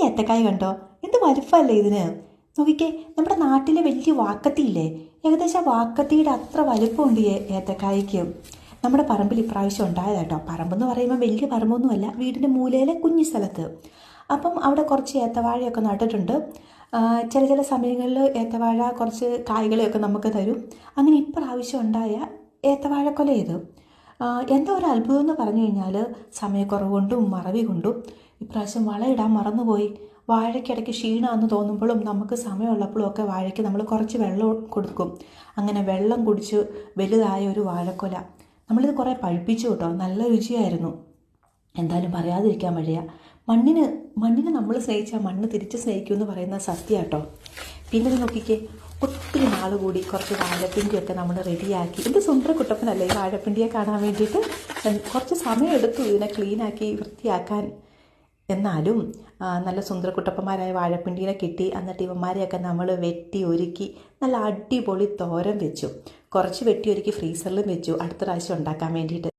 ഏത്തക്കായ കണ്ടോ, എന്ത് വലുപ്പമല്ലേ ഇതിന്. നോക്കിക്കേ, നമ്മുടെ നാട്ടിലെ വലിയ വാക്കത്തിയില്ലേ, ഏകദേശം ആ വാക്കത്തിയുടെ അത്ര വലുപ്പമുണ്ട് ഈ ഏത്തക്കായ്ക്ക്. നമ്മുടെ പറമ്പിൽ ഇപ്രാവശ്യം ഉണ്ടായതാട്ടോ. പറമ്പെന്ന് പറയുമ്പോൾ വലിയ പറമ്പൊന്നുമല്ല, വീടിൻ്റെ മൂലയിലെ കുഞ്ഞു സ്ഥലത്ത്. അപ്പം അവിടെ കുറച്ച് ഏത്തവാഴയൊക്കെ നട്ടിട്ടുണ്ട്. ചില സമയങ്ങളിൽ ഏത്തവാഴ കുറച്ച് കായ്കളെയൊക്കെ നമുക്ക് തരും. അങ്ങനെ ഇപ്രാവശ്യം ഉണ്ടായ ഏത്തവാഴക്കൊല ഇത്. എന്താ ഒരു അത്ഭുതം എന്ന് പറഞ്ഞു കഴിഞ്ഞാൽ, സമയക്കുറവ് കൊണ്ടും മറവി കൊണ്ടും ഇപ്രാവശ്യം വളയിടാൻ മറന്നുപോയി. വാഴയ്ക്കിടയ്ക്ക് ക്ഷീണമെന്ന് തോന്നുമ്പോഴും നമുക്ക് സമയമുള്ളപ്പോഴും ഒക്കെ വാഴയ്ക്ക് നമ്മൾ കുറച്ച് വെള്ളം കൊടുക്കും. അങ്ങനെ വെള്ളം കുടിച്ച് വലുതായ ഒരു വാഴക്കൊല. നമ്മളിത് കുറേ പഴുപ്പിച്ചു കേട്ടോ, നല്ല രുചിയായിരുന്നു. എന്തായാലും പറയാതിരിക്കാൻ വഴിയ. മണ്ണിന് നമ്മൾ സ്നേഹിച്ചാൽ മണ്ണ് തിരിച്ച് സ്നേഹിക്കുമെന്ന് പറയുന്ന സത്യം കേട്ടോ. പിന്നെ ഇത് നോക്കിക്കേ, ഒത്തിരി നാൾ കൂടി കുറച്ച് വാഴപ്പിണ്ടിയൊക്കെ നമ്മൾ റെഡിയാക്കി. ഇത് സുന്ദര കുട്ടപ്പനല്ലേ ഈ വാഴപ്പിണ്ടിയെ കാണാൻ വേണ്ടിയിട്ട്. കുറച്ച് സമയം എടുത്തു ഇതിനെ ക്ലീനാക്കി വൃത്തിയാക്കാൻ. എന്നാലും നല്ല സുന്ദരക്കുട്ടപ്പന്മാരായ വാഴപ്പിണ്ടീനെ കിട്ടി. എന്നിട്ട് ഇവന്മാരെയൊക്കെ നമ്മൾ വെട്ടി ഒരുക്കി നല്ല അടിപൊളി തോരൻ വെച്ചു. കുറച്ച് വെട്ടി ഒരുക്കി ഫ്രീസറിലും വെച്ചു അടുത്ത പ്രാവശ്യം ഉണ്ടാക്കാൻ വേണ്ടിയിട്ട്.